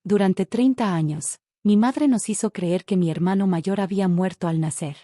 Durante 30 años, mi madre nos hizo creer que mi hermano mayor había muerto al nacer.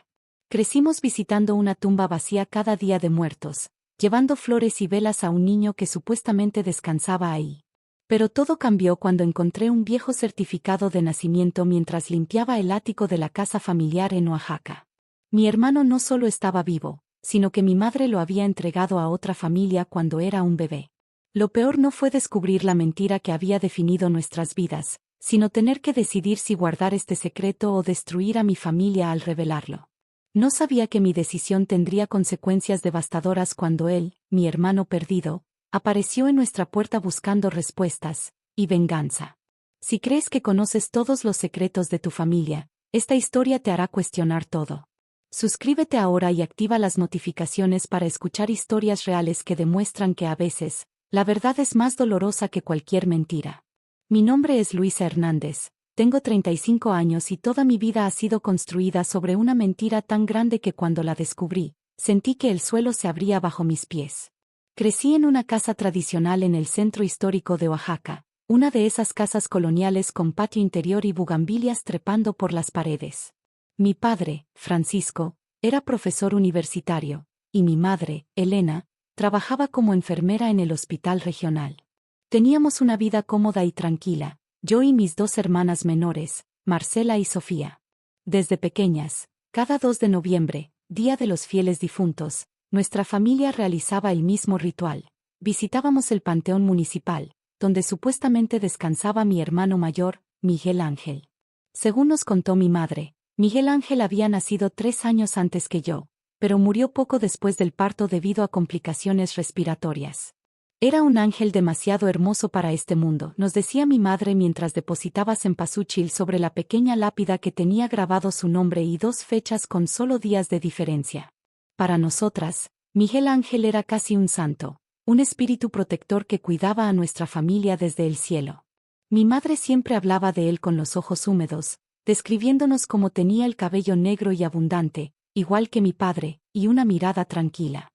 Crecimos visitando una tumba vacía cada día de muertos, llevando flores y velas a un niño que supuestamente descansaba ahí. Pero todo cambió cuando encontré un viejo certificado de nacimiento mientras limpiaba el ático de la casa familiar en Oaxaca. Mi hermano no solo estaba vivo, sino que mi madre lo había entregado a otra familia cuando era un bebé. Lo peor no fue descubrir la mentira que había definido nuestras vidas, sino tener que decidir si guardar este secreto o destruir a mi familia al revelarlo. No sabía que mi decisión tendría consecuencias devastadoras cuando él, mi hermano perdido, apareció en nuestra puerta buscando respuestas y venganza. Si crees que conoces todos los secretos de tu familia, esta historia te hará cuestionar todo. Suscríbete ahora y activa las notificaciones para escuchar historias reales que demuestran que a veces, la verdad es más dolorosa que cualquier mentira. Mi nombre es Luisa Hernández, tengo 35 años y toda mi vida ha sido construida sobre una mentira tan grande que cuando la descubrí, sentí que el suelo se abría bajo mis pies. Crecí en una casa tradicional en el centro histórico de Oaxaca, una de esas casas coloniales con patio interior y bugambilias trepando por las paredes. Mi padre, Francisco, era profesor universitario, y mi madre, Elena, trabajaba como enfermera en el hospital regional. Teníamos una vida cómoda y tranquila, yo y mis dos hermanas menores, Marcela y Sofía. Desde pequeñas, cada 2 de noviembre, Día de los Fieles Difuntos, nuestra familia realizaba el mismo ritual. Visitábamos el panteón municipal, donde supuestamente descansaba mi hermano mayor, Miguel Ángel. Según nos contó mi madre, Miguel Ángel había nacido 3 años antes que yo, pero murió poco después del parto debido a complicaciones respiratorias. Era un ángel demasiado hermoso para este mundo, nos decía mi madre mientras depositaba cempasúchil sobre la pequeña lápida que tenía grabado su nombre y 2 fechas con solo días de diferencia. Para nosotras, Miguel Ángel era casi un santo, un espíritu protector que cuidaba a nuestra familia desde el cielo. Mi madre siempre hablaba de él con los ojos húmedos, describiéndonos cómo tenía el cabello negro y abundante, igual que mi padre, y una mirada tranquila.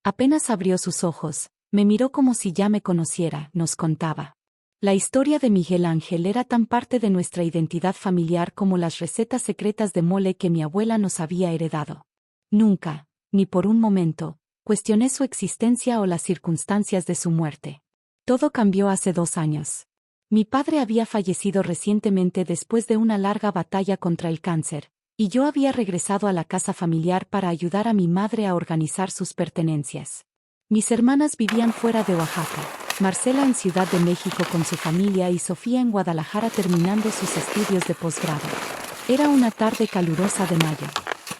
Apenas abrió sus ojos, me miró como si ya me conociera, nos contaba. La historia de Miguel Ángel era tan parte de nuestra identidad familiar como las recetas secretas de mole que mi abuela nos había heredado. Nunca, ni por un momento, cuestioné su existencia o las circunstancias de su muerte. Todo cambió hace 2 años. Mi padre había fallecido recientemente después de una larga batalla contra el cáncer, y yo había regresado a la casa familiar para ayudar a mi madre a organizar sus pertenencias. Mis hermanas vivían fuera de Oaxaca, Marcela en Ciudad de México con su familia y Sofía en Guadalajara terminando sus estudios de posgrado. Era una tarde calurosa de mayo.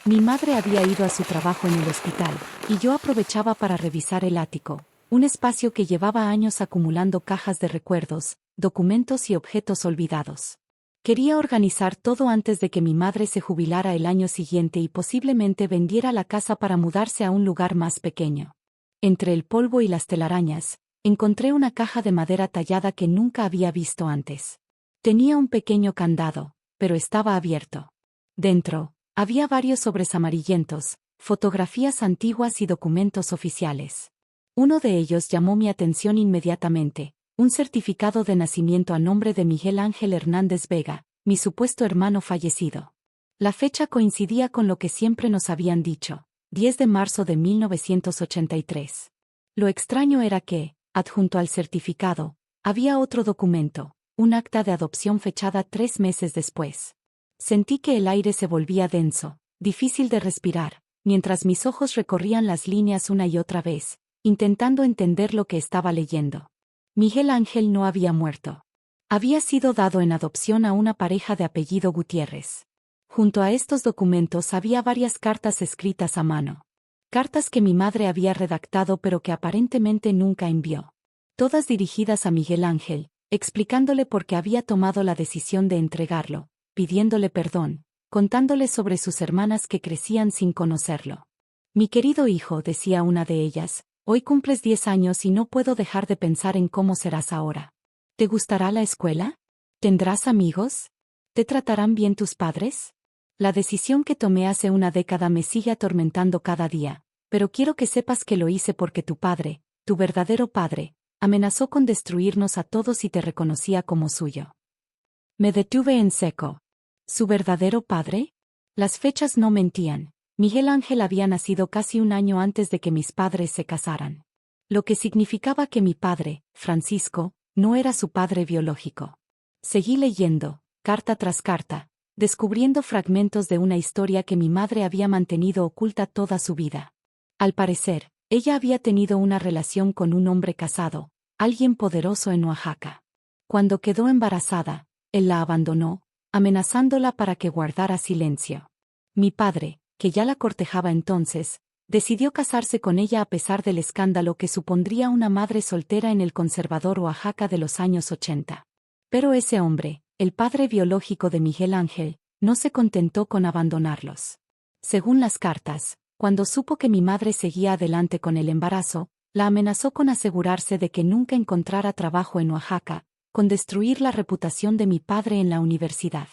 Mi madre había ido a su trabajo en el hospital, y yo aprovechaba para revisar el ático, un espacio que llevaba años acumulando cajas de recuerdos, documentos y objetos olvidados. Quería organizar todo antes de que mi madre se jubilara el año siguiente y posiblemente vendiera la casa para mudarse a un lugar más pequeño. Entre el polvo y las telarañas, encontré una caja de madera tallada que nunca había visto antes. Tenía un pequeño candado, pero estaba abierto. Dentro, había varios sobres amarillentos, fotografías antiguas y documentos oficiales. Uno de ellos llamó mi atención inmediatamente, un certificado de nacimiento a nombre de Miguel Ángel Hernández Vega, mi supuesto hermano fallecido. La fecha coincidía con lo que siempre nos habían dicho, 10 de marzo de 1983. Lo extraño era que, adjunto al certificado, había otro documento, un acta de adopción fechada 3 meses después. Sentí que el aire se volvía denso, difícil de respirar, mientras mis ojos recorrían las líneas una y otra vez, intentando entender lo que estaba leyendo. Miguel Ángel no había muerto. Había sido dado en adopción a una pareja de apellido Gutiérrez. Junto a estos documentos había varias cartas escritas a mano. Cartas que mi madre había redactado pero que aparentemente nunca envió. Todas dirigidas a Miguel Ángel, explicándole por qué había tomado la decisión de entregarlo, pidiéndole perdón, contándole sobre sus hermanas que crecían sin conocerlo. Mi querido hijo, decía una de ellas, hoy cumples 10 años y no puedo dejar de pensar en cómo serás ahora. ¿Te gustará la escuela? ¿Tendrás amigos? ¿Te tratarán bien tus padres? La decisión que tomé hace una década me sigue atormentando cada día, pero quiero que sepas que lo hice porque tu padre, tu verdadero padre, amenazó con destruirnos a todos y te reconocía como suyo. Me detuve en seco. ¿Su verdadero padre? Las fechas no mentían. Miguel Ángel había nacido casi un año antes de que mis padres se casaran. Lo que significaba que mi padre, Francisco, no era su padre biológico. Seguí leyendo, carta tras carta, descubriendo fragmentos de una historia que mi madre había mantenido oculta toda su vida. Al parecer, ella había tenido una relación con un hombre casado, alguien poderoso en Oaxaca. Cuando quedó embarazada, él la abandonó, amenazándola para que guardara silencio. Mi padre, que ya la cortejaba entonces, decidió casarse con ella a pesar del escándalo que supondría una madre soltera en el conservador Oaxaca de los años 80. Pero ese hombre, el padre biológico de Miguel Ángel, no se contentó con abandonarlos. Según las cartas, cuando supo que mi madre seguía adelante con el embarazo, la amenazó con asegurarse de que nunca encontrara trabajo en Oaxaca, con destruir la reputación de mi padre en la universidad.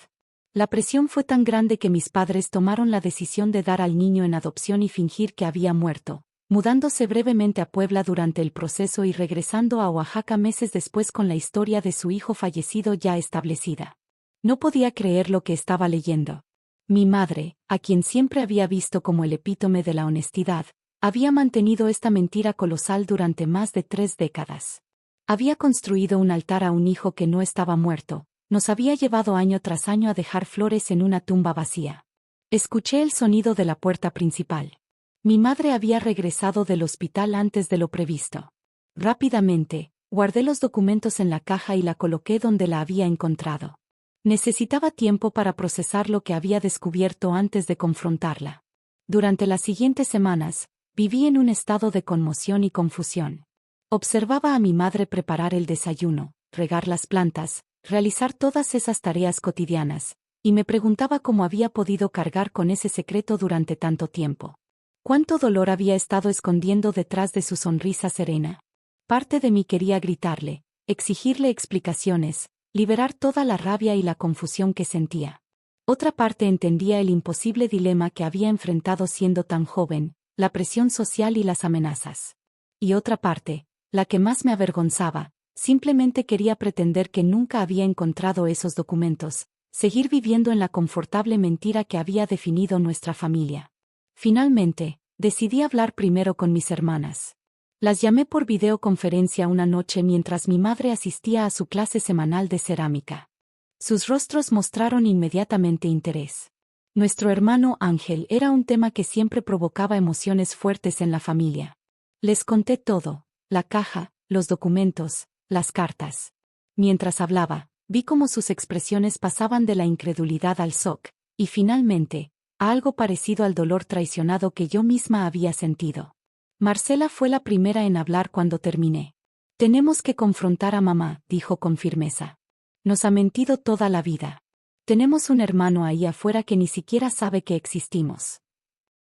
La presión fue tan grande que mis padres tomaron la decisión de dar al niño en adopción y fingir que había muerto, mudándose brevemente a Puebla durante el proceso y regresando a Oaxaca meses después con la historia de su hijo fallecido ya establecida. No podía creer lo que estaba leyendo. Mi madre, a quien siempre había visto como el epítome de la honestidad, había mantenido esta mentira colosal durante más de 3 décadas. Había construido un altar a un hijo que no estaba muerto, nos había llevado año tras año a dejar flores en una tumba vacía. Escuché el sonido de la puerta principal. Mi madre había regresado del hospital antes de lo previsto. Rápidamente, guardé los documentos en la caja y la coloqué donde la había encontrado. Necesitaba tiempo para procesar lo que había descubierto antes de confrontarla. Durante las siguientes semanas, viví en un estado de conmoción y confusión. Observaba a mi madre preparar el desayuno, regar las plantas, realizar todas esas tareas cotidianas, y me preguntaba cómo había podido cargar con ese secreto durante tanto tiempo. ¿Cuánto dolor había estado escondiendo detrás de su sonrisa serena? Parte de mí quería gritarle, exigirle explicaciones, liberar toda la rabia y la confusión que sentía. Otra parte entendía el imposible dilema que había enfrentado siendo tan joven, la presión social y las amenazas. Y otra parte, la que más me avergonzaba, simplemente quería pretender que nunca había encontrado esos documentos, seguir viviendo en la confortable mentira que había definido nuestra familia. Finalmente, decidí hablar primero con mis hermanas. Las llamé por videoconferencia una noche mientras mi madre asistía a su clase semanal de cerámica. Sus rostros mostraron inmediatamente interés. Nuestro hermano Ángel era un tema que siempre provocaba emociones fuertes en la familia. Les conté todo, la caja, los documentos, las cartas. Mientras hablaba, vi cómo sus expresiones pasaban de la incredulidad al shock, y finalmente, a algo parecido al dolor traicionado que yo misma había sentido. Marcela fue la primera en hablar cuando terminé. Tenemos que confrontar a mamá, dijo con firmeza. Nos ha mentido toda la vida. Tenemos un hermano ahí afuera que ni siquiera sabe que existimos.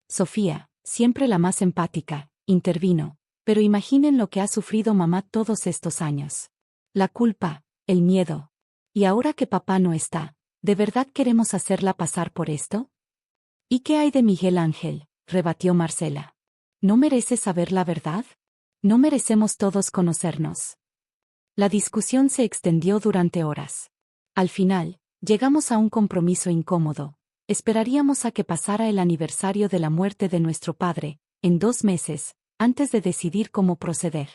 Sofía, siempre la más empática, intervino, pero imaginen lo que ha sufrido mamá todos estos años. La culpa, el miedo. Y ahora que papá no está, ¿de verdad queremos hacerla pasar por esto? ¿Y qué hay de Miguel Ángel?, rebatió Marcela. ¿No merece saber la verdad? ¿No merecemos todos conocernos? La discusión se extendió durante horas. Al final, llegamos a un compromiso incómodo. Esperaríamos a que pasara el aniversario de la muerte de nuestro padre, en 2 meses, antes de decidir cómo proceder.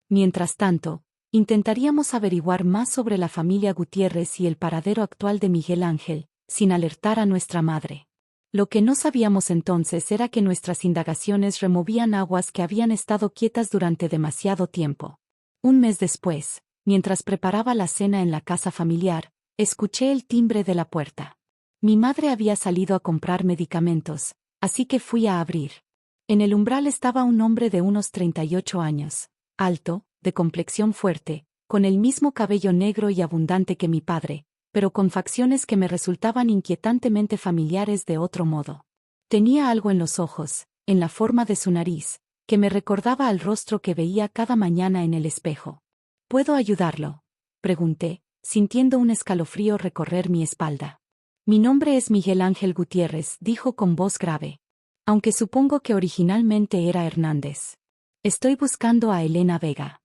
Mientras tanto, intentaríamos averiguar más sobre la familia Gutiérrez y el paradero actual de Miguel Ángel, sin alertar a nuestra madre. Lo que no sabíamos entonces era que nuestras indagaciones removían aguas que habían estado quietas durante demasiado tiempo. Un mes después, mientras preparaba la cena en la casa familiar, escuché el timbre de la puerta. Mi madre había salido a comprar medicamentos, así que fui a abrir. En el umbral estaba un hombre de unos 38 años, alto, de complexión fuerte, con el mismo cabello negro y abundante que mi padre, pero con facciones que me resultaban inquietantemente familiares de otro modo. Tenía algo en los ojos, en la forma de su nariz, que me recordaba al rostro que veía cada mañana en el espejo. ¿Puedo ayudarlo?, pregunté, sintiendo un escalofrío recorrer mi espalda. Mi nombre es Miguel Ángel Gutiérrez, dijo con voz grave. Aunque supongo que originalmente era Hernández. Estoy buscando a Elena Vega.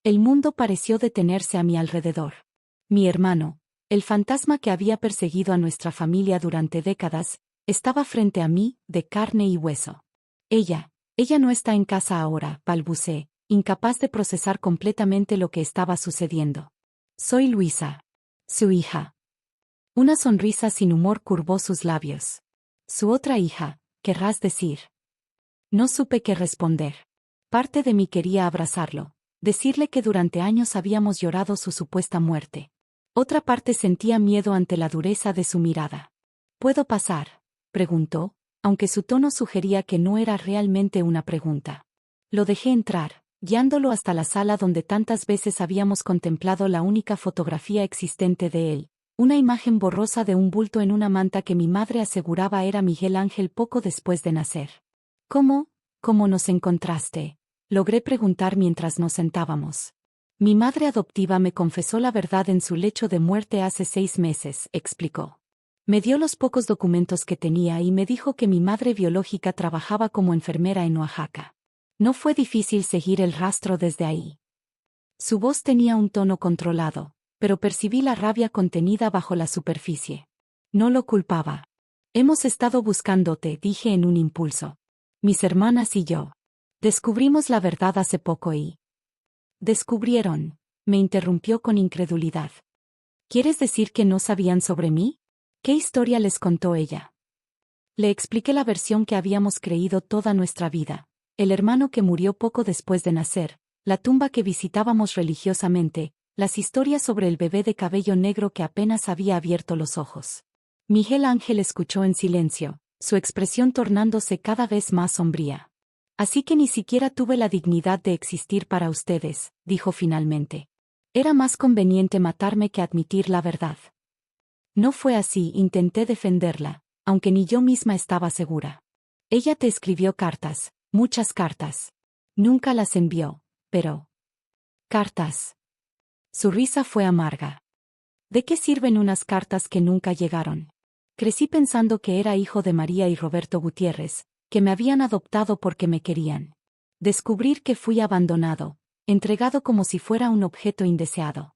El mundo pareció detenerse a mi alrededor. Mi hermano, El fantasma que había perseguido a nuestra familia durante décadas, estaba frente a mí, de carne y hueso. Ella no está en casa ahora, balbuceé, incapaz de procesar completamente lo que estaba sucediendo. Soy Luisa. Su hija. Una sonrisa sin humor curvó sus labios. Su otra hija, querrás decir. No supe qué responder. Parte de mí quería abrazarlo, decirle que durante años habíamos llorado su supuesta muerte. Otra parte sentía miedo ante la dureza de su mirada. ¿Puedo pasar?, preguntó, aunque su tono sugería que no era realmente una pregunta. Lo dejé entrar, guiándolo hasta la sala donde tantas veces habíamos contemplado la única fotografía existente de él, una imagen borrosa de un bulto en una manta que mi madre aseguraba era Miguel Ángel poco después de nacer. ¿Cómo nos encontraste?, logré preguntar mientras nos sentábamos. Mi madre adoptiva me confesó la verdad en su lecho de muerte hace 6 meses, explicó. Me dio los pocos documentos que tenía y me dijo que mi madre biológica trabajaba como enfermera en Oaxaca. No fue difícil seguir el rastro desde ahí. Su voz tenía un tono controlado, pero percibí la rabia contenida bajo la superficie. No lo culpaba. Hemos estado buscándote, dije en un impulso. Mis hermanas y yo. Descubrimos la verdad hace poco y... ¿Descubrieron?, me interrumpió con incredulidad. ¿Quieres decir que no sabían sobre mí? ¿Qué historia les contó ella? Le expliqué la versión que habíamos creído toda nuestra vida. El hermano que murió poco después de nacer, la tumba que visitábamos religiosamente, las historias sobre el bebé de cabello negro que apenas había abierto los ojos. Miguel Ángel escuchó en silencio, su expresión tornándose cada vez más sombría. Así que ni siquiera tuve la dignidad de existir para ustedes, dijo finalmente. Era más conveniente matarme que admitir la verdad. No fue así, intenté defenderla, aunque ni yo misma estaba segura. Ella te escribió cartas, muchas cartas. Nunca las envió, pero... ¿Cartas? Su risa fue amarga. ¿De qué sirven unas cartas que nunca llegaron? Crecí pensando que era hijo de María y Roberto Gutiérrez, que me habían adoptado porque me querían. Descubrir que fui abandonado, entregado como si fuera un objeto indeseado.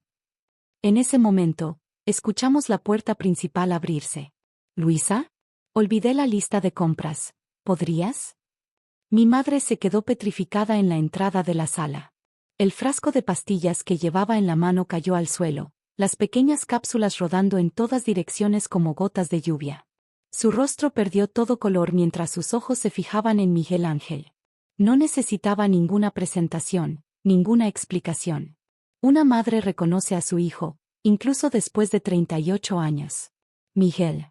En ese momento, escuchamos la puerta principal abrirse. ¿Luisa? Olvidé la lista de compras. ¿Podrías? Mi madre se quedó petrificada en la entrada de la sala. El frasco de pastillas que llevaba en la mano cayó al suelo, las pequeñas cápsulas rodando en todas direcciones como gotas de lluvia. Su rostro perdió todo color mientras sus ojos se fijaban en Miguel Ángel. No necesitaba ninguna presentación, ninguna explicación. Una madre reconoce a su hijo, incluso después de 38 años. Miguel.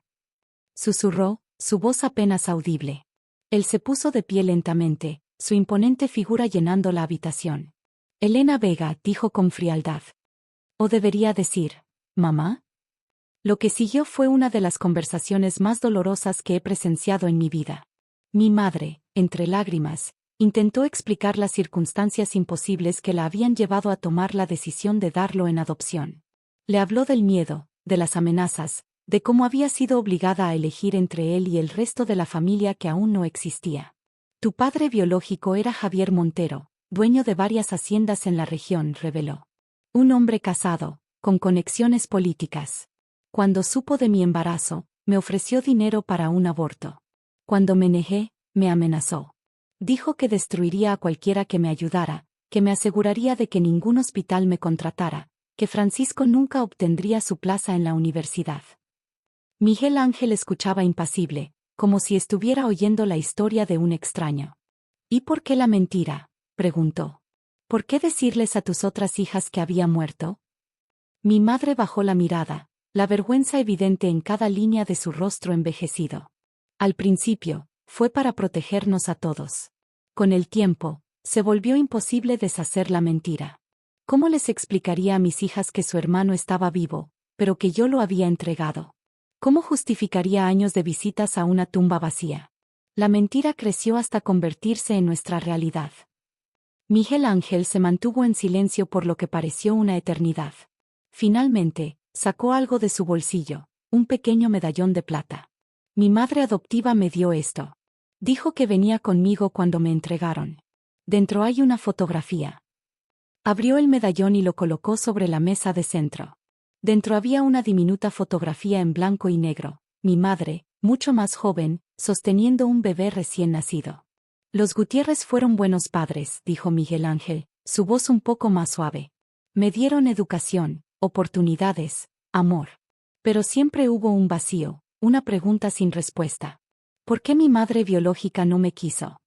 Susurró, su voz apenas audible. Él se puso de pie lentamente, su imponente figura llenando la habitación. Elena Vega, dijo con frialdad. O debería decir, ¿mamá? Lo que siguió fue una de las conversaciones más dolorosas que he presenciado en mi vida. Mi madre, entre lágrimas, intentó explicar las circunstancias imposibles que la habían llevado a tomar la decisión de darlo en adopción. Le habló del miedo, de las amenazas, de cómo había sido obligada a elegir entre él y el resto de la familia que aún no existía. Tu padre biológico era Javier Montero, dueño de varias haciendas en la región, reveló. Un hombre casado, con conexiones políticas. Cuando supo de mi embarazo, me ofreció dinero para un aborto. Cuando me negué, me amenazó. Dijo que destruiría a cualquiera que me ayudara, que me aseguraría de que ningún hospital me contratara, que Francisco nunca obtendría su plaza en la universidad. Miguel Ángel escuchaba impasible, como si estuviera oyendo la historia de un extraño. ¿Y por qué la mentira?, preguntó. ¿Por qué decirles a tus otras hijas que había muerto? Mi madre bajó la mirada, la vergüenza evidente en cada línea de su rostro envejecido. Al principio, fue para protegernos a todos. Con el tiempo, se volvió imposible deshacer la mentira. ¿Cómo les explicaría a mis hijas que su hermano estaba vivo, pero que yo lo había entregado? ¿Cómo justificaría años de visitas a una tumba vacía? La mentira creció hasta convertirse en nuestra realidad. Miguel Ángel se mantuvo en silencio por lo que pareció una eternidad. Finalmente, sacó algo de su bolsillo, un pequeño medallón de plata. Mi madre adoptiva me dio esto. Dijo que venía conmigo cuando me entregaron. Dentro hay una fotografía. Abrió el medallón y lo colocó sobre la mesa de centro. Dentro había una diminuta fotografía en blanco y negro, mi madre, mucho más joven, sosteniendo un bebé recién nacido. Los Gutiérrez fueron buenos padres, dijo Miguel Ángel, su voz un poco más suave. Me dieron educación, oportunidades, amor. Pero siempre hubo un vacío, una pregunta sin respuesta. ¿Por qué mi madre biológica no me quiso?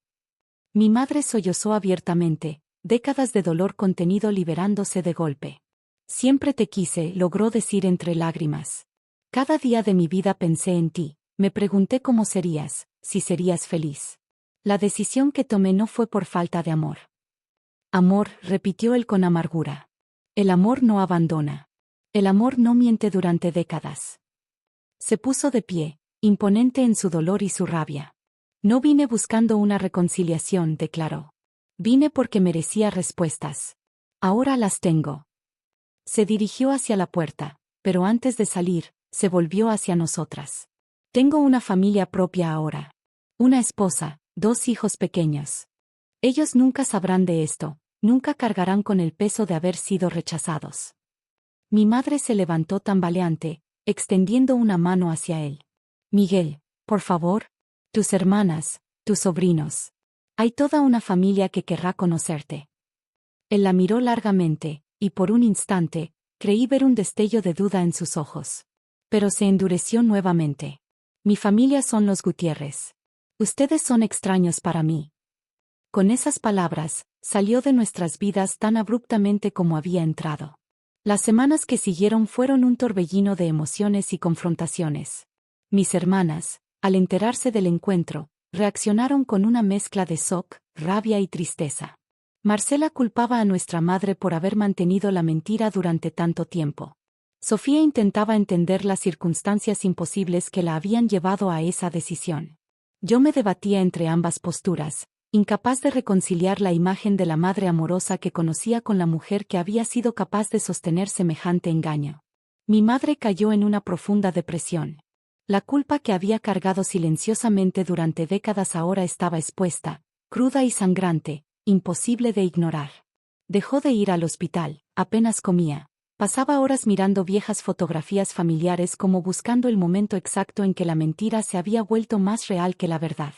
Mi madre sollozó abiertamente, décadas de dolor contenido liberándose de golpe. Siempre te quise, logró decir entre lágrimas. Cada día de mi vida pensé en ti, me pregunté cómo serías, si serías feliz. La decisión que tomé no fue por falta de amor. Amor, repitió él con amargura. El amor no abandona. El amor no miente durante décadas. Se puso de pie, imponente en su dolor y su rabia. No vine buscando una reconciliación, declaró. Vine porque merecía respuestas. Ahora las tengo. Se dirigió hacia la puerta, pero antes de salir, se volvió hacia nosotras. Tengo una familia propia ahora. Una esposa, 2 hijos pequeños. Ellos nunca sabrán de esto, nunca cargarán con el peso de haber sido rechazados. Mi madre se levantó tambaleante, extendiendo una mano hacia él. Miguel, por favor. Tus hermanas, tus sobrinos. Hay toda una familia que querrá conocerte. Él la miró largamente, y por un instante, creí ver un destello de duda en sus ojos. Pero se endureció nuevamente. Mi familia son los Gutiérrez. Ustedes son extraños para mí. Con esas palabras, salió de nuestras vidas tan abruptamente como había entrado. Las semanas que siguieron fueron un torbellino de emociones y confrontaciones. Mis hermanas, al enterarse del encuentro, reaccionaron con una mezcla de shock, rabia y tristeza. Marcela culpaba a nuestra madre por haber mantenido la mentira durante tanto tiempo. Sofía intentaba entender las circunstancias imposibles que la habían llevado a esa decisión. Yo me debatía entre ambas posturas, incapaz de reconciliar la imagen de la madre amorosa que conocía con la mujer que había sido capaz de sostener semejante engaño. Mi madre cayó en una profunda depresión. La culpa que había cargado silenciosamente durante décadas ahora estaba expuesta, cruda y sangrante, imposible de ignorar. Dejó de ir al hospital, apenas comía. Pasaba horas mirando viejas fotografías familiares como buscando el momento exacto en que la mentira se había vuelto más real que la verdad.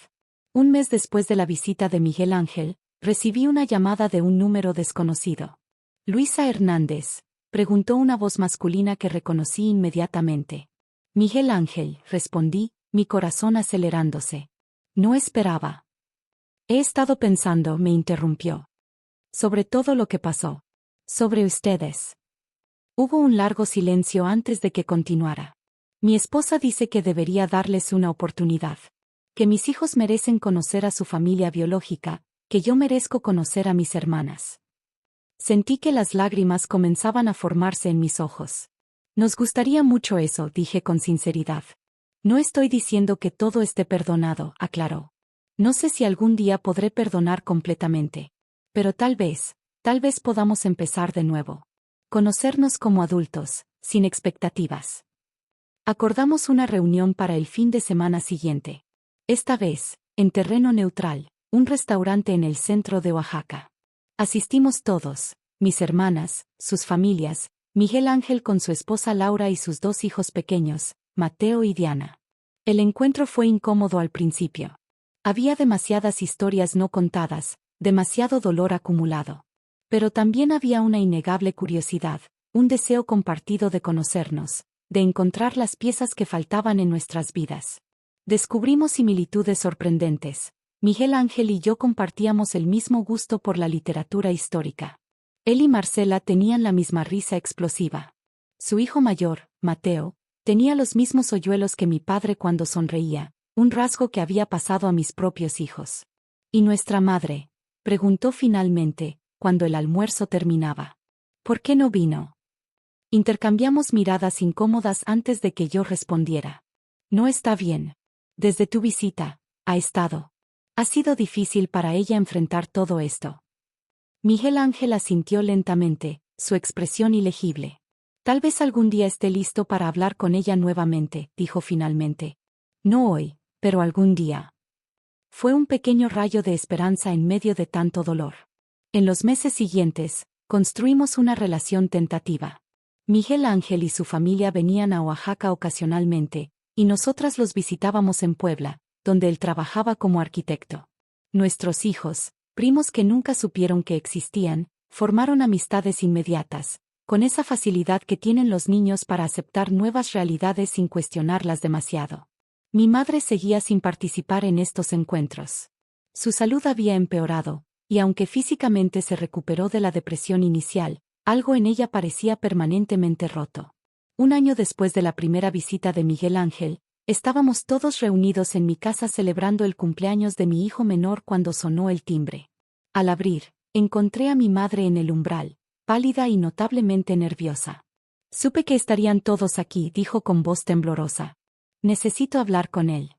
Un mes después de la visita de Miguel Ángel, recibí una llamada de un número desconocido. Luisa Hernández, preguntó una voz masculina que reconocí inmediatamente. Miguel Ángel, respondí, mi corazón acelerándose. No esperaba. He estado pensando, me interrumpió. Sobre todo lo que pasó. Sobre ustedes. Hubo un largo silencio antes de que continuara. Mi esposa dice que debería darles una oportunidad. Que mis hijos merecen conocer a su familia biológica, que yo merezco conocer a mis hermanas. Sentí que las lágrimas comenzaban a formarse en mis ojos. Nos gustaría mucho eso, dije con sinceridad. No estoy diciendo que todo esté perdonado, aclaró. No sé si algún día podré perdonar completamente. Pero tal vez podamos empezar de nuevo. Conocernos como adultos, sin expectativas. Acordamos una reunión para el fin de semana siguiente. Esta vez, en terreno neutral, un restaurante en el centro de Oaxaca. Asistimos todos, mis hermanas, sus familias, Miguel Ángel con su esposa Laura y sus 2 hijos pequeños, Mateo y Diana. El encuentro fue incómodo al principio. Había demasiadas historias no contadas, demasiado dolor acumulado. Pero también había una innegable curiosidad, un deseo compartido de conocernos, de encontrar las piezas que faltaban en nuestras vidas. Descubrimos similitudes sorprendentes. Miguel Ángel y yo compartíamos el mismo gusto por la literatura histórica. Él y Marcela tenían la misma risa explosiva. Su hijo mayor, Mateo, tenía los mismos hoyuelos que mi padre cuando sonreía, un rasgo que había pasado a mis propios hijos. ¿Y nuestra madre?, preguntó finalmente, cuando el almuerzo terminaba. ¿Por qué no vino? Intercambiamos miradas incómodas antes de que yo respondiera. No está bien. Desde tu visita, ha estado. Ha sido difícil para ella enfrentar todo esto. Miguel Ángel asintió lentamente, su expresión ilegible. Tal vez algún día esté listo para hablar con ella nuevamente, dijo finalmente. No hoy, pero algún día. Fue un pequeño rayo de esperanza en medio de tanto dolor. En los meses siguientes, construimos una relación tentativa. Miguel Ángel y su familia venían a Oaxaca ocasionalmente, y nosotras los visitábamos en Puebla, donde él trabajaba como arquitecto. Nuestros hijos, primos que nunca supieron que existían, formaron amistades inmediatas, con esa facilidad que tienen los niños para aceptar nuevas realidades sin cuestionarlas demasiado. Mi madre seguía sin participar en estos encuentros. Su salud había empeorado, y aunque físicamente se recuperó de la depresión inicial, algo en ella parecía permanentemente roto. Un año después de la primera visita de Miguel Ángel, estábamos todos reunidos en mi casa celebrando el cumpleaños de mi hijo menor cuando sonó el timbre. Al abrir, encontré a mi madre en el umbral, pálida y notablemente nerviosa. Supe que estarían todos aquí, dijo con voz temblorosa. Necesito hablar con él.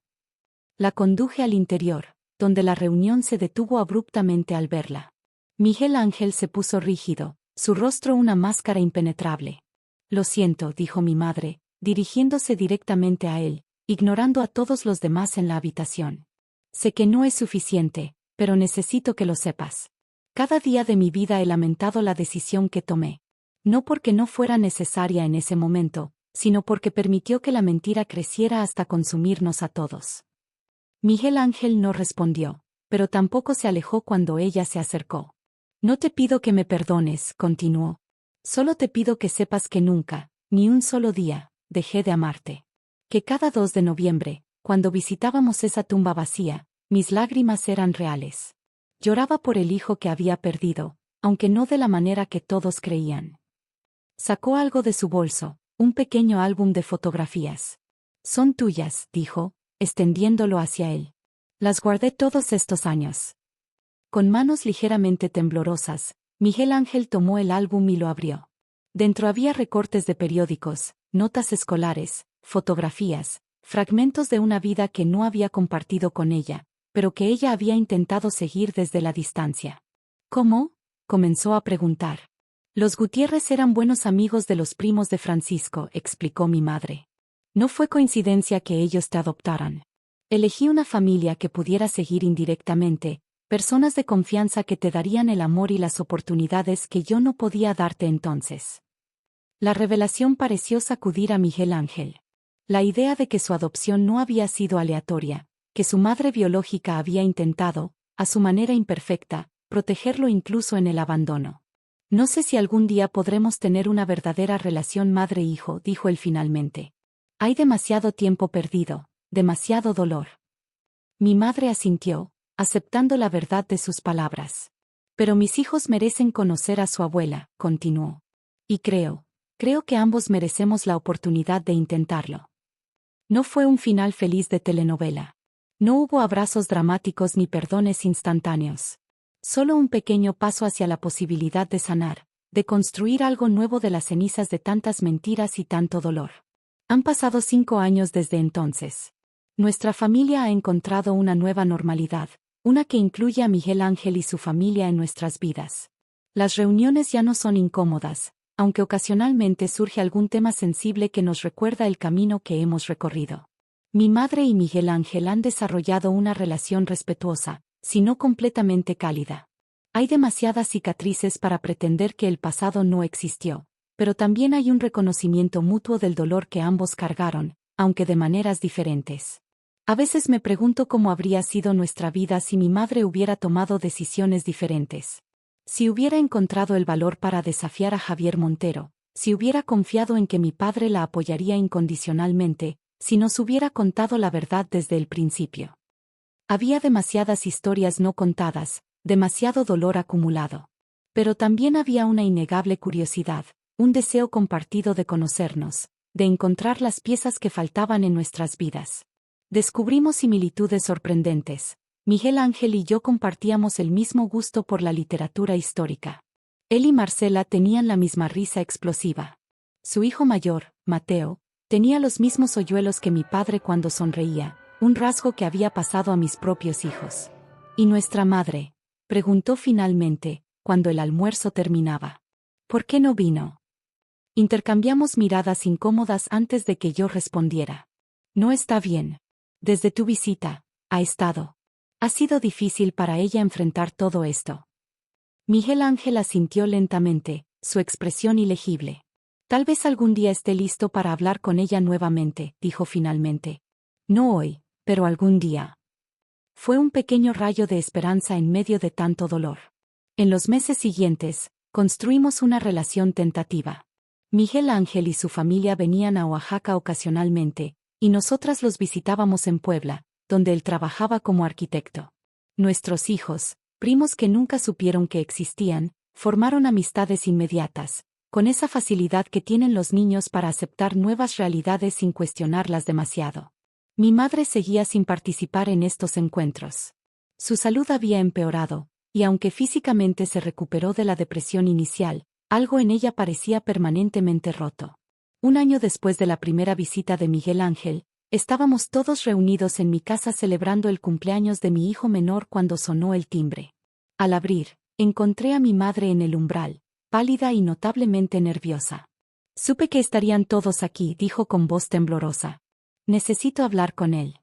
La conduje al interior, donde la reunión se detuvo abruptamente al verla. Miguel Ángel se puso rígido, su rostro una máscara impenetrable. Lo siento, dijo mi madre, dirigiéndose directamente a él, ignorando a todos los demás en la habitación. Sé que no es suficiente, pero necesito que lo sepas. Cada día de mi vida he lamentado la decisión que tomé. No porque no fuera necesaria en ese momento, sino porque permitió que la mentira creciera hasta consumirnos a todos. Miguel Ángel no respondió, pero tampoco se alejó cuando ella se acercó. No te pido que me perdones, continuó. Solo te pido que sepas que nunca, ni un solo día, dejé de amarte. Que cada 2 de noviembre, cuando visitábamos esa tumba vacía, mis lágrimas eran reales. Lloraba por el hijo que había perdido, aunque no de la manera que todos creían. Sacó algo de su bolso, un pequeño álbum de fotografías. Son tuyas, dijo, extendiéndolo hacia él. Las guardé todos estos años. Con manos ligeramente temblorosas, Miguel Ángel tomó el álbum y lo abrió. Dentro había recortes de periódicos, notas escolares, fotografías, fragmentos de una vida que no había compartido con ella, pero que ella había intentado seguir desde la distancia. ¿Cómo? Comenzó a preguntar. Los Gutiérrez eran buenos amigos de los primos de Francisco, explicó mi madre. No fue coincidencia que ellos te adoptaran. Elegí una familia que pudiera seguir indirectamente, personas de confianza que te darían el amor y las oportunidades que yo no podía darte entonces. La revelación pareció sacudir a Miguel Ángel. La idea de que su adopción no había sido aleatoria, que su madre biológica había intentado, a su manera imperfecta, protegerlo incluso en el abandono. No sé si algún día podremos tener una verdadera relación madre-hijo, dijo él finalmente. Hay demasiado tiempo perdido, demasiado dolor. Mi madre asintió, aceptando la verdad de sus palabras. Pero mis hijos merecen conocer a su abuela, continuó. Y creo que ambos merecemos la oportunidad de intentarlo. No fue un final feliz de telenovela. No hubo abrazos dramáticos ni perdones instantáneos. Solo un pequeño paso hacia la posibilidad de sanar, de construir algo nuevo de las cenizas de tantas mentiras y tanto dolor. Han pasado 5 años desde entonces. Nuestra familia ha encontrado una nueva normalidad, una que incluye a Miguel Ángel y su familia en nuestras vidas. Las reuniones ya no son incómodas, aunque ocasionalmente surge algún tema sensible que nos recuerda el camino que hemos recorrido. Mi madre y Miguel Ángel han desarrollado una relación respetuosa, si no completamente cálida. Hay demasiadas cicatrices para pretender que el pasado no existió, pero también hay un reconocimiento mutuo del dolor que ambos cargaron, aunque de maneras diferentes. A veces me pregunto cómo habría sido nuestra vida si mi madre hubiera tomado decisiones diferentes. Si hubiera encontrado el valor para desafiar a Javier Montero, si hubiera confiado en que mi padre la apoyaría incondicionalmente, si nos hubiera contado la verdad desde el principio. Había demasiadas historias no contadas, demasiado dolor acumulado. Pero también había una innegable curiosidad, un deseo compartido de conocernos, de encontrar las piezas que faltaban en nuestras vidas. Descubrimos similitudes sorprendentes. Miguel Ángel y yo compartíamos el mismo gusto por la literatura histórica. Él y Marcela tenían la misma risa explosiva. Su hijo mayor, Mateo, tenía los mismos hoyuelos que mi padre cuando sonreía, un rasgo que había pasado a mis propios hijos. ¿Y nuestra madre?, preguntó finalmente, cuando el almuerzo terminaba. ¿Por qué no vino? Intercambiamos miradas incómodas antes de que yo respondiera. No está bien. Desde tu visita, ha estado. Ha sido difícil para ella enfrentar todo esto. Miguel Ángel asintió lentamente, su expresión ilegible. Tal vez algún día esté listo para hablar con ella nuevamente, dijo finalmente. No hoy, pero algún día. Fue un pequeño rayo de esperanza en medio de tanto dolor. En los meses siguientes, construimos una relación tentativa. Miguel Ángel y su familia venían a Oaxaca ocasionalmente, y nosotras los visitábamos en Puebla, donde él trabajaba como arquitecto. Nuestros hijos, primos que nunca supieron que existían, formaron amistades inmediatas, con esa facilidad que tienen los niños para aceptar nuevas realidades sin cuestionarlas demasiado. Mi madre seguía sin participar en estos encuentros. Su salud había empeorado, y aunque físicamente se recuperó de la depresión inicial, algo en ella parecía permanentemente roto. Un año después de la primera visita de Miguel Ángel, estábamos todos reunidos en mi casa celebrando el cumpleaños de mi hijo menor cuando sonó el timbre. Al abrir, encontré a mi madre en el umbral, pálida y notablemente nerviosa. Supe que estarían todos aquí, dijo con voz temblorosa. Necesito hablar con él.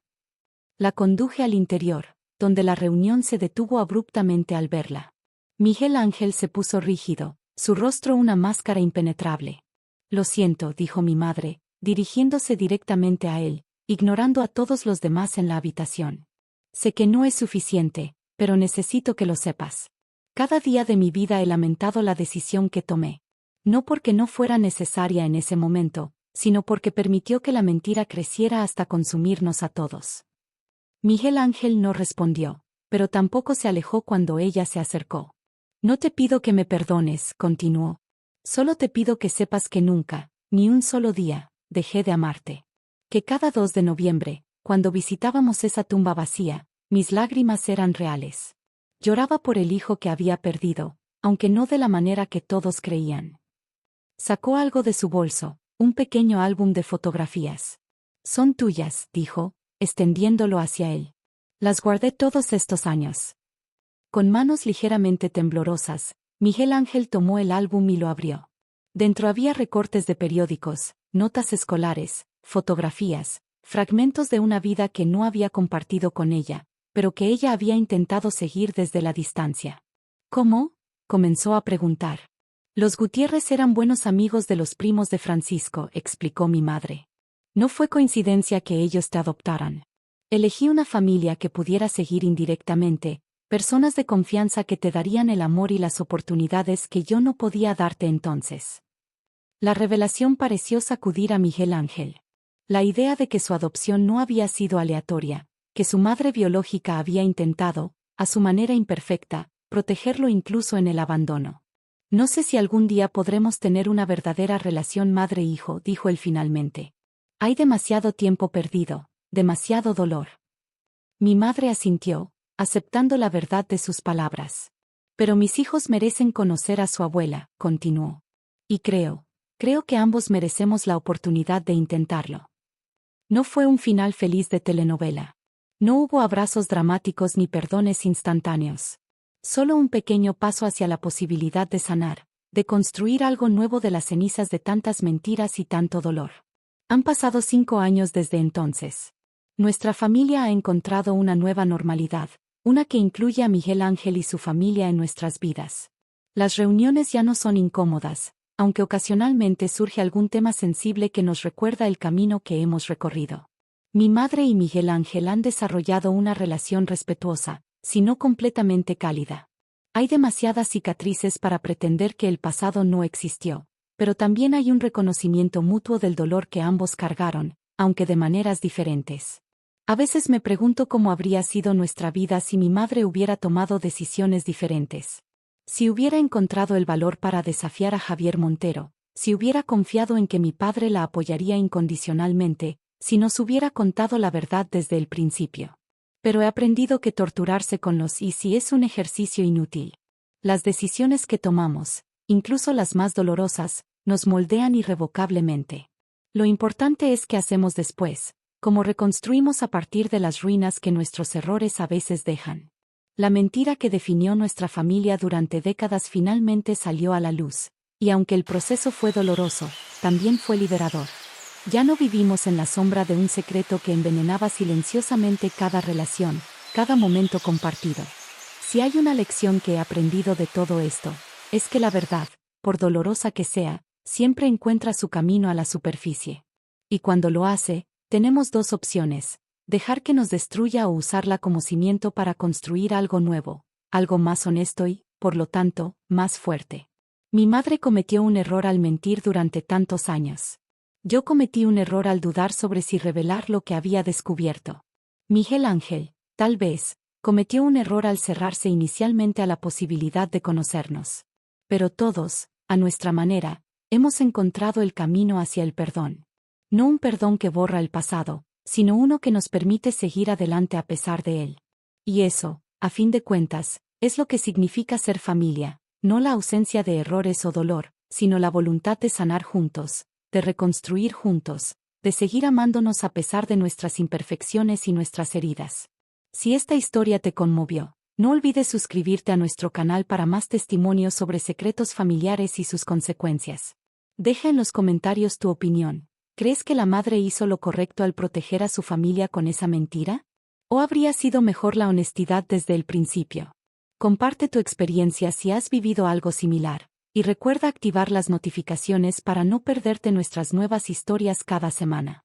La conduje al interior, donde la reunión se detuvo abruptamente al verla. Miguel Ángel se puso rígido, su rostro una máscara impenetrable. Lo siento, dijo mi madre, dirigiéndose directamente a él, ignorando a todos los demás en la habitación. Sé que no es suficiente, pero necesito que lo sepas. Cada día de mi vida he lamentado la decisión que tomé. No porque no fuera necesaria en ese momento, sino porque permitió que la mentira creciera hasta consumirnos a todos. Miguel Ángel no respondió, pero tampoco se alejó cuando ella se acercó. No te pido que me perdones, continuó. Solo te pido que sepas que nunca, ni un solo día, dejé de amarte. Que cada 2 de noviembre, cuando visitábamos esa tumba vacía, mis lágrimas eran reales. Lloraba por el hijo que había perdido, aunque no de la manera que todos creían. Sacó algo de su bolso, un pequeño álbum de fotografías. Son tuyas, dijo, extendiéndolo hacia él. Las guardé todos estos años. Con manos ligeramente temblorosas, Miguel Ángel tomó el álbum y lo abrió. Dentro había recortes de periódicos, notas escolares, fotografías, fragmentos de una vida que no había compartido con ella, pero que ella había intentado seguir desde la distancia. ¿Cómo? Comenzó a preguntar. Los Gutiérrez eran buenos amigos de los primos de Francisco, explicó mi madre. No fue coincidencia que ellos te adoptaran. Elegí una familia que pudiera seguir indirectamente, personas de confianza que te darían el amor y las oportunidades que yo no podía darte entonces. La revelación pareció sacudir a Miguel Ángel. La idea de que su adopción no había sido aleatoria, que su madre biológica había intentado, a su manera imperfecta, protegerlo incluso en el abandono. No sé si algún día podremos tener una verdadera relación madre-hijo, dijo él finalmente. Hay demasiado tiempo perdido, demasiado dolor. Mi madre asintió, aceptando la verdad de sus palabras. Pero mis hijos merecen conocer a su abuela, continuó. Y creo que ambos merecemos la oportunidad de intentarlo. No fue un final feliz de telenovela. No hubo abrazos dramáticos ni perdones instantáneos. Solo un pequeño paso hacia la posibilidad de sanar, de construir algo nuevo de las cenizas de tantas mentiras y tanto dolor. Han pasado 5 años desde entonces. Nuestra familia ha encontrado una nueva normalidad, una que incluye a Miguel Ángel y su familia en nuestras vidas. Las reuniones ya no son incómodas, aunque ocasionalmente surge algún tema sensible que nos recuerda el camino que hemos recorrido. Mi madre y Miguel Ángel han desarrollado una relación respetuosa, si no completamente cálida. Hay demasiadas cicatrices para pretender que el pasado no existió, pero también hay un reconocimiento mutuo del dolor que ambos cargaron, aunque de maneras diferentes. A veces me pregunto cómo habría sido nuestra vida si mi madre hubiera tomado decisiones diferentes. Si hubiera encontrado el valor para desafiar a Javier Montero, si hubiera confiado en que mi padre la apoyaría incondicionalmente, si nos hubiera contado la verdad desde el principio. Pero he aprendido que torturarse con los y si es un ejercicio inútil. Las decisiones que tomamos, incluso las más dolorosas, nos moldean irrevocablemente. Lo importante es qué hacemos después, cómo reconstruimos a partir de las ruinas que nuestros errores a veces dejan. La mentira que definió nuestra familia durante décadas finalmente salió a la luz, y aunque el proceso fue doloroso, también fue liberador. Ya no vivimos en la sombra de un secreto que envenenaba silenciosamente cada relación, cada momento compartido. Si hay una lección que he aprendido de todo esto, es que la verdad, por dolorosa que sea, siempre encuentra su camino a la superficie. Y cuando lo hace, tenemos dos opciones: dejar que nos destruya o usarla como cimiento para construir algo nuevo, algo más honesto y, por lo tanto, más fuerte. Mi madre cometió un error al mentir durante tantos años. Yo cometí un error al dudar sobre si revelar lo que había descubierto. Miguel Ángel, tal vez, cometió un error al cerrarse inicialmente a la posibilidad de conocernos. Pero todos, a nuestra manera, hemos encontrado el camino hacia el perdón. No un perdón que borra el pasado, sino uno que nos permite seguir adelante a pesar de él. Y eso, a fin de cuentas, es lo que significa ser familia, no la ausencia de errores o dolor, sino la voluntad de sanar juntos, de reconstruir juntos, de seguir amándonos a pesar de nuestras imperfecciones y nuestras heridas. Si esta historia te conmovió, no olvides suscribirte a nuestro canal para más testimonios sobre secretos familiares y sus consecuencias. Deja en los comentarios tu opinión. ¿Crees que la madre hizo lo correcto al proteger a su familia con esa mentira? ¿O habría sido mejor la honestidad desde el principio? Comparte tu experiencia si has vivido algo similar, y recuerda activar las notificaciones para no perderte nuestras nuevas historias cada semana.